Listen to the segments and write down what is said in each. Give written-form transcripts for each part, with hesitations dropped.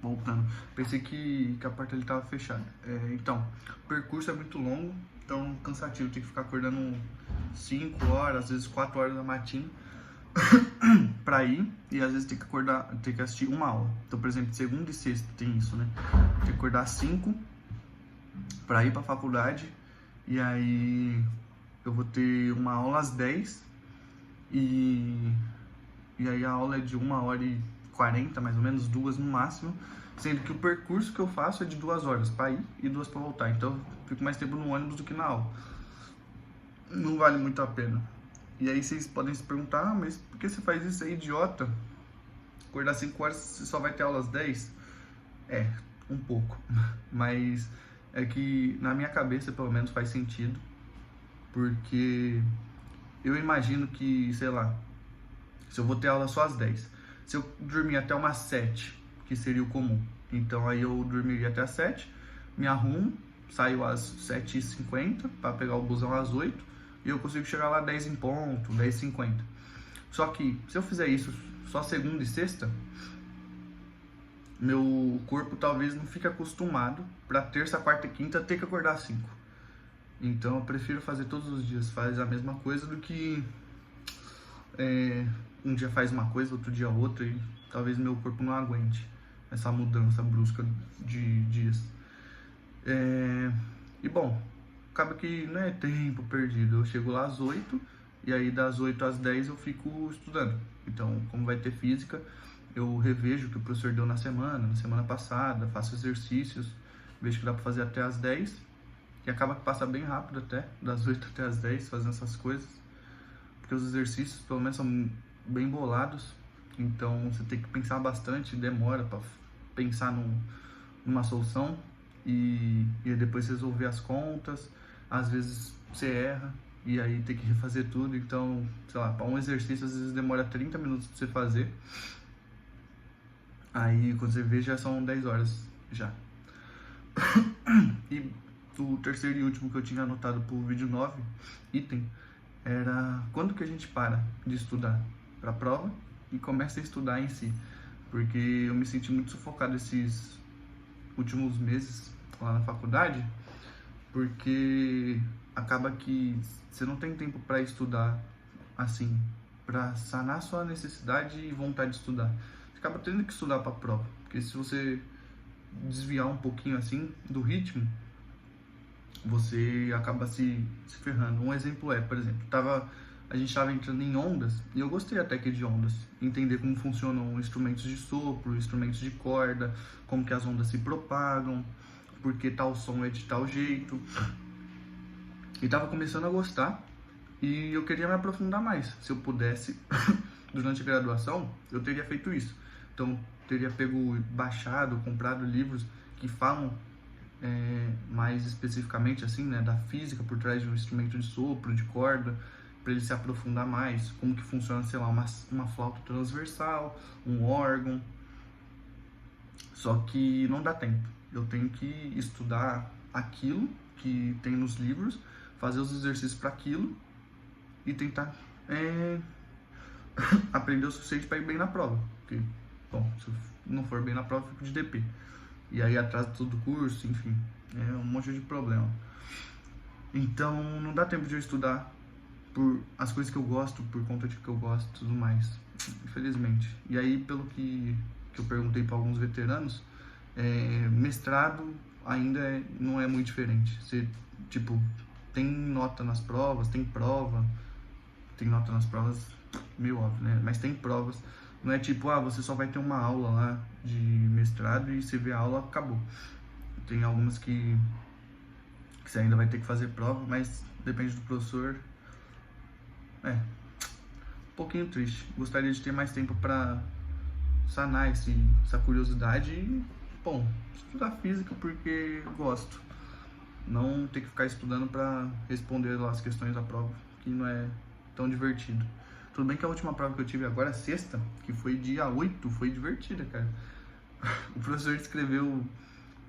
voltando. Pensei que a porta ali tava fechada. Então, o percurso é muito longo, então cansativo. Tem que ficar acordando 5 horas, às vezes 4 horas da matina pra ir, e às vezes tem que acordar, tem que assistir uma aula. Então, por exemplo, segunda e sexta tem isso, né? Tem que acordar 5 pra ir pra faculdade, e aí eu vou ter uma aula às 10 e aí a aula é de 1h40, mais ou menos, 2 no máximo, sendo que o percurso que eu faço é de 2 horas para ir e 2 para voltar, então eu fico mais tempo no ônibus do que na aula. Não vale muito a pena. E aí vocês podem se perguntar, mas por que você faz isso? É idiota? Acordar 5 horas, você só vai ter aula às 10? Um pouco, mas é que na minha cabeça pelo menos faz sentido, porque eu imagino que, sei lá, se eu vou ter aula só às 10, se eu dormir até umas 7, que seria o comum, então aí eu dormiria até às 7, me arrumo, saio às 7h50 para pegar o busão às 8 e eu consigo chegar lá 10 em ponto, 10h50. Só que se eu fizer isso só segunda e sexta, meu corpo talvez não fique acostumado para terça, quarta e quinta ter que acordar às 5. Então eu prefiro fazer todos os dias, faz a mesma coisa do que um dia faz uma coisa, outro dia outra, e talvez meu corpo não aguente essa mudança brusca de dias. E bom, acaba que não é tempo perdido, eu chego lá às 8 e aí das 8 às 10 eu fico estudando. Então, como vai ter física, eu revejo o que o professor deu na semana passada, faço exercícios, vejo que dá pra fazer até às 10, e acaba que passa bem rápido até, das 8 até às 10, fazendo essas coisas, porque os exercícios pelo menos são bem bolados, então você tem que pensar bastante, demora para pensar numa solução e depois resolver as contas, às vezes você erra e aí tem que refazer tudo, então, sei lá, para um exercício às vezes demora 30 minutos para você fazer, aí quando você vê já são 10 horas já. E o terceiro e último que eu tinha anotado pro vídeo 9, item, era quando que a gente para de estudar para a prova e começa a estudar em si, porque eu me senti muito sufocado esses últimos meses lá na faculdade, porque acaba que você não tem tempo para estudar assim, para sanar sua necessidade e vontade de estudar. Você acaba tendo que estudar para a prova, porque se você desviar um pouquinho assim do ritmo, você acaba se ferrando. Um exemplo por exemplo, a gente estava entrando em ondas, e eu gostei até que de ondas, entender como funcionam instrumentos de sopro, instrumentos de corda, como que as ondas se propagam, porque tal som é de tal jeito, e estava começando a gostar, e eu queria me aprofundar mais. Se eu pudesse, durante a graduação, eu teria feito isso. Então, teria baixado, comprado livros que falam mais especificamente assim, né, da física por trás de um instrumento de sopro, de corda, para ele se aprofundar mais, como que funciona, sei lá, uma flauta transversal, um órgão. Só que não dá tempo. Eu tenho que estudar aquilo que tem nos livros, fazer os exercícios para aquilo e tentar aprender o suficiente para ir bem na prova. Porque, bom, se eu não for bem na prova, eu fico de DP. E aí atrasa todo o curso, enfim, é um monte de problema. Então não dá tempo de eu estudar por as coisas que eu gosto, por conta de que eu gosto e tudo mais, infelizmente. E aí, pelo que eu perguntei para alguns veteranos, mestrado ainda não é muito diferente. Você, tipo, tem nota nas provas, tem nota nas provas, meio óbvio, né? Mas tem provas. Não é tipo, você só vai ter uma aula lá de mestrado e você vê a aula, acabou. Tem algumas que você ainda vai ter que fazer prova, mas depende do professor. Um pouquinho triste. Gostaria de ter mais tempo para sanar essa curiosidade e, bom, estudar física porque gosto. Não ter que ficar estudando para responder lá as questões da prova, que não é tão divertido. Tudo bem que a última prova que eu tive agora, sexta, que foi dia 8, foi divertida, cara. O professor escreveu,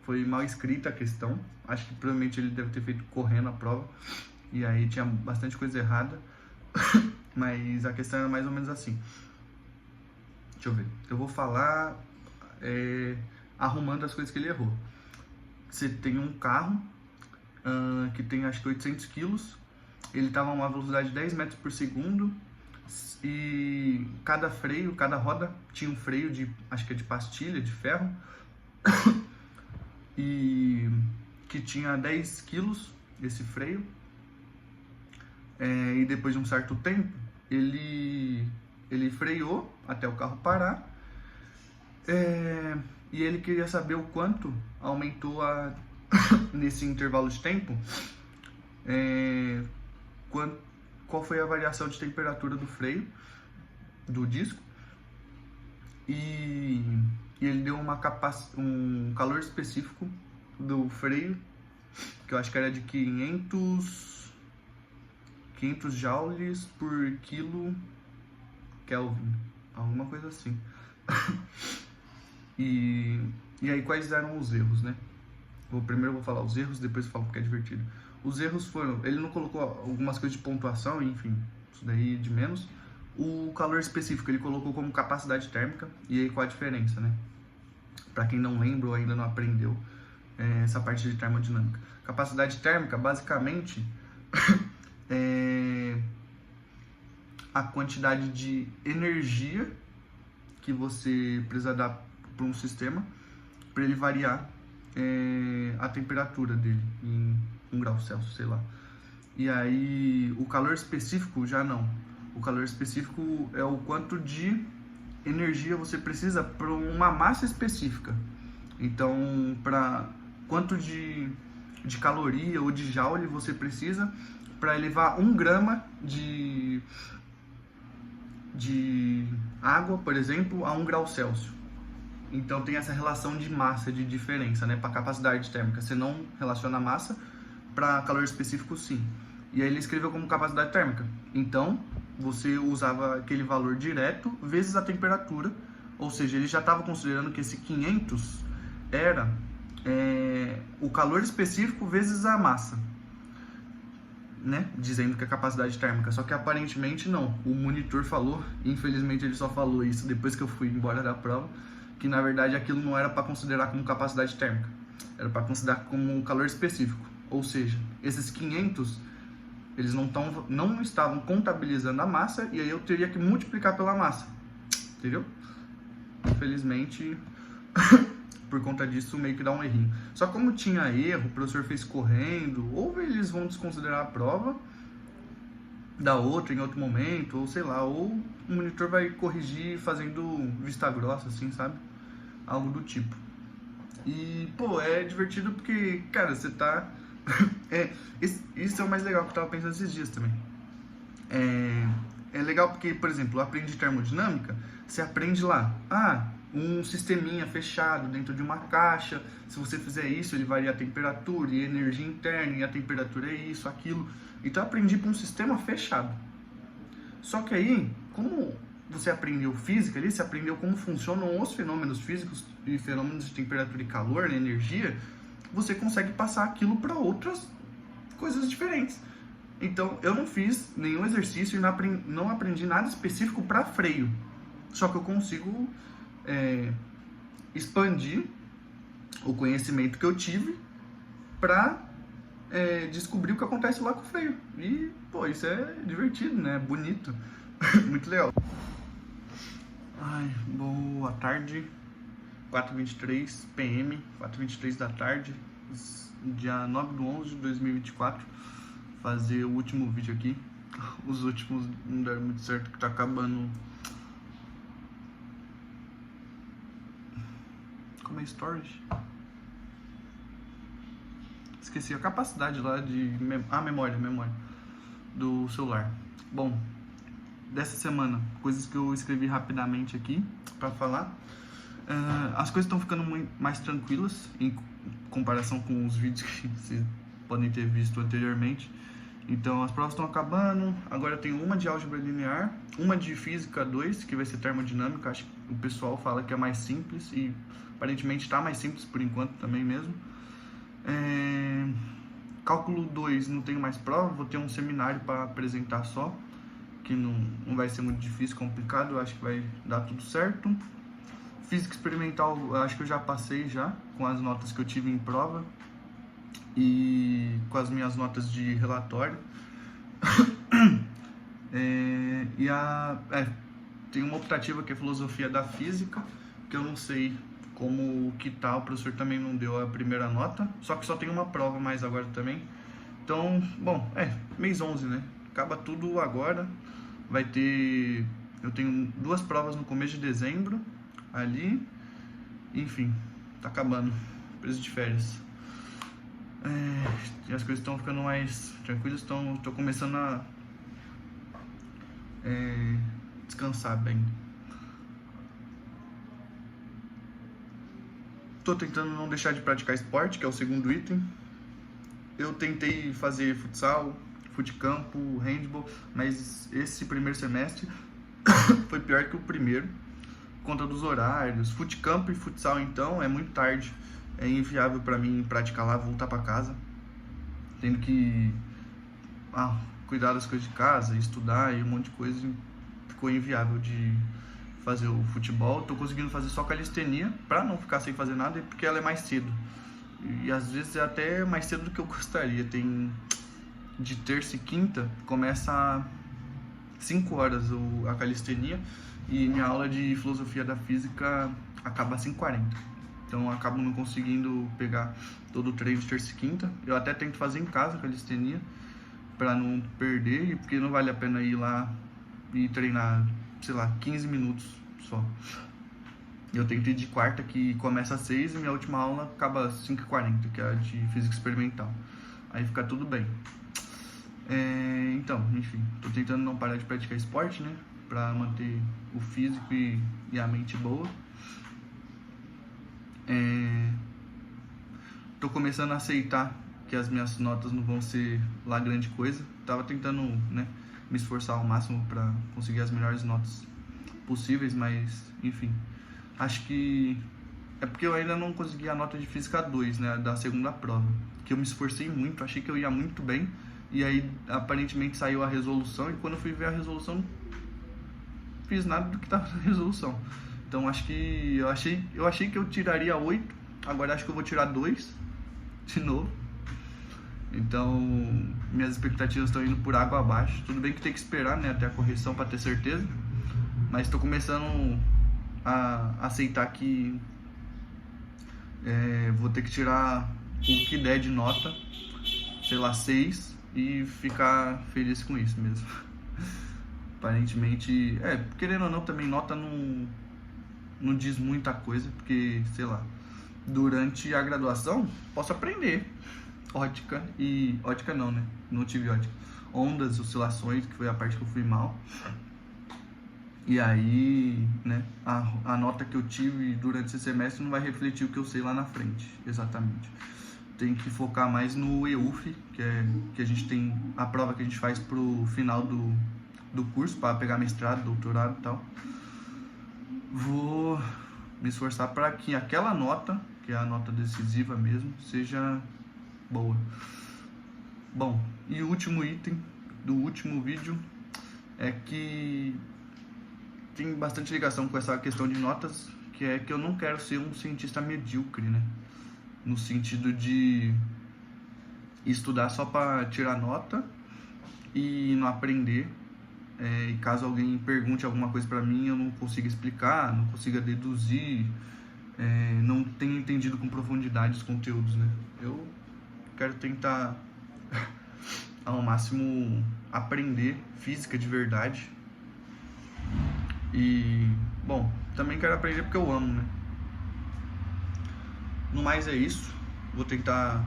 foi mal escrita a questão. Acho que provavelmente ele deve ter feito correndo a prova. E aí tinha bastante coisa errada. Mas a questão era mais ou menos assim. Deixa eu ver. Eu vou falar arrumando as coisas que ele errou. Você tem um carro que tem acho que 800 quilos, ele estava a uma velocidade de 10 metros por segundo e cada roda tinha um freio de, acho que é de pastilha, de ferro, e que tinha 10 quilos esse freio, e depois de um certo tempo ele freou até o carro parar, e ele queria saber o quanto aumentou nesse intervalo de tempo, qual foi a variação de temperatura do freio, do disco, e ele deu um calor específico do freio, que eu acho que era de 500 joules por quilo Kelvin, alguma coisa assim. E aí quais eram os erros, né? Primeiro eu vou falar os erros, depois eu falo porque é divertido. Os erros foram, ele não colocou algumas coisas de pontuação, enfim, isso daí de menos. O calor específico ele colocou como capacidade térmica, e aí qual a diferença, né? Para quem não lembra ou ainda não aprendeu essa parte de termodinâmica. Capacidade térmica, basicamente, é a quantidade de energia que você precisa dar para um sistema para ele variar a temperatura dele em 1 grau Celsius, sei lá. E aí o calor específico já não. O calor específico é o quanto de energia você precisa para uma massa específica. Então, para quanto de caloria ou de joule você precisa para elevar 1 grama de água, por exemplo, a 1 grau Celsius. Então tem essa relação de massa, de diferença, né, para capacidade térmica. Você não relaciona a massa, para calor específico sim. E aí ele escreveu como capacidade térmica. Então você usava aquele valor direto vezes a temperatura, ou seja, ele já estava considerando que esse 500 era o calor específico vezes a massa, né? Dizendo que é capacidade térmica, só que aparentemente não. O monitor falou, infelizmente ele só falou isso depois que eu fui embora da prova, que na verdade aquilo não era para considerar como capacidade térmica, era para considerar como calor específico. Ou seja, esses 500 eles não estavam contabilizando a massa, e aí eu teria que multiplicar pela massa, entendeu? Infelizmente por conta disso meio que dá um errinho. Só como tinha erro, o professor fez correndo, ou eles vão desconsiderar a prova da outra em outro momento, ou sei lá, ou o monitor vai corrigir fazendo vista grossa, assim, sabe? Algo do tipo. E, pô, é divertido porque, cara, você tá... isso é o mais legal que eu tava pensando esses dias também. É legal porque, por exemplo, eu aprendi termodinâmica, você aprende lá, um sisteminha fechado dentro de uma caixa, se você fizer isso, ele varia a temperatura e a energia interna, e a temperatura é isso, aquilo. Então eu aprendi para um sistema fechado. Só que aí, como você aprendeu física ali, você aprendeu como funcionam os fenômenos físicos e fenômenos de temperatura e calor, né, energia, você consegue passar aquilo para outras coisas diferentes. Então eu não fiz nenhum exercício e não aprendi nada específico para freio. Só que eu consigo expandir o conhecimento que eu tive para descobrir o que acontece lá com o freio. E, pô, isso é divertido, né? Bonito. Muito legal. Boa tarde. 4h23 PM, 4h23 da tarde, dia 9/11/2024. Fazer o último vídeo aqui. Os últimos não deram muito certo, que tá acabando. Como é storage? Esqueci a capacidade lá de memória do celular. Bom, dessa semana, coisas que eu escrevi rapidamente aqui para falar. As coisas estão ficando muito mais tranquilas em comparação com os vídeos que vocês podem ter visto anteriormente. Então as provas estão acabando. Agora tem uma de álgebra linear, uma de física 2, que vai ser termodinâmica. Acho que o pessoal fala que é mais simples e aparentemente está mais simples por enquanto também mesmo. Cálculo 2 não tenho mais prova, vou ter um seminário para apresentar só, que não vai ser muito difícil, complicado, eu acho que vai dar tudo certo. Física experimental, acho que eu já passei já, com as notas que eu tive em prova e com as minhas notas de relatório. Tem uma optativa que é filosofia da física, que eu não sei como que tá, o professor também não deu a primeira nota, só que só tem uma prova mais agora também. Então, bom, mês 11, né? Acaba tudo agora. Vai ter... Eu tenho 2 provas no começo de dezembro, ali. Enfim, tá acabando. Preço de férias. E as coisas estão ficando mais tranquilas, tô começando a descansar bem. Tô tentando não deixar de praticar esporte, que é o segundo item. Eu tentei fazer futsal, futecampo, handball, mas esse primeiro semestre foi pior que o primeiro, por conta dos horários. Futecampo e futsal, então, é muito tarde. É inviável pra mim praticar lá, voltar pra casa, tendo que cuidar das coisas de casa, estudar e um monte de coisa. Ficou inviável de fazer o futebol. Tô conseguindo fazer só calistenia, pra não ficar sem fazer nada, porque ela é mais cedo. E às vezes é até mais cedo do que eu gostaria. Tem de terça e quinta, começa às 5 horas a calistenia, e minha aula de filosofia da física acaba às 5h40. Então eu acabo não conseguindo pegar todo o treino de terça e quinta. Eu até tento fazer em casa calistenia, pra não perder, porque não vale a pena ir lá e treinar, sei lá, 15 minutos só. Eu tenho que ir de quarta, que começa às 6, e minha última aula acaba às 5h40, que é a de física experimental. Aí fica tudo bem. Então, enfim, tô tentando não parar de praticar esporte, né? Pra manter o físico e a mente boa. Tô começando a aceitar que as minhas notas não vão ser lá grande coisa. Tava tentando, né, me esforçar ao máximo pra conseguir as melhores notas possíveis, mas, enfim. Acho que é porque eu ainda não consegui a nota de física 2, né, da segunda prova. Que eu me esforcei muito, achei que eu ia muito bem. E aí, aparentemente, saiu a resolução. E quando eu fui ver a resolução, não fiz nada do que estava na resolução. Então, acho que eu achei que eu tiraria 8. Agora acho que eu vou tirar 2 de novo. Então, minhas expectativas estão indo por água abaixo. Tudo bem que tem que esperar, né, até a correção para ter certeza. Mas estou começando a aceitar que vou ter que tirar o que der de nota, sei lá, 6, e ficar feliz com isso mesmo. Aparentemente, querendo ou não, também nota não diz muita coisa, porque, sei lá, durante a graduação posso aprender ótica não, né? Não tive ótica. Ondas, oscilações, que foi a parte que eu fui mal. E aí, né, a nota que eu tive durante esse semestre não vai refletir o que eu sei lá na frente, exatamente. Tem que focar mais no EUF, que a gente tem a prova que a gente faz pro final do curso, para pegar mestrado, doutorado e tal. Vou me esforçar para que aquela nota, que é a nota decisiva mesmo, seja boa. Bom, e o último item do último vídeo é que tem bastante ligação com essa questão de notas, que é que eu não quero ser um cientista medíocre, né? No sentido de estudar só para tirar nota e não aprender. E caso alguém pergunte alguma coisa para mim, eu não consiga explicar, não consiga deduzir, não tenha entendido com profundidade os conteúdos, né? Eu quero tentar ao máximo aprender física de verdade. E, bom, também quero aprender porque eu amo, né? No mais é isso. Vou tentar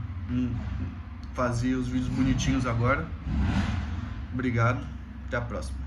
fazer os vídeos bonitinhos agora. Obrigado. Até a próxima.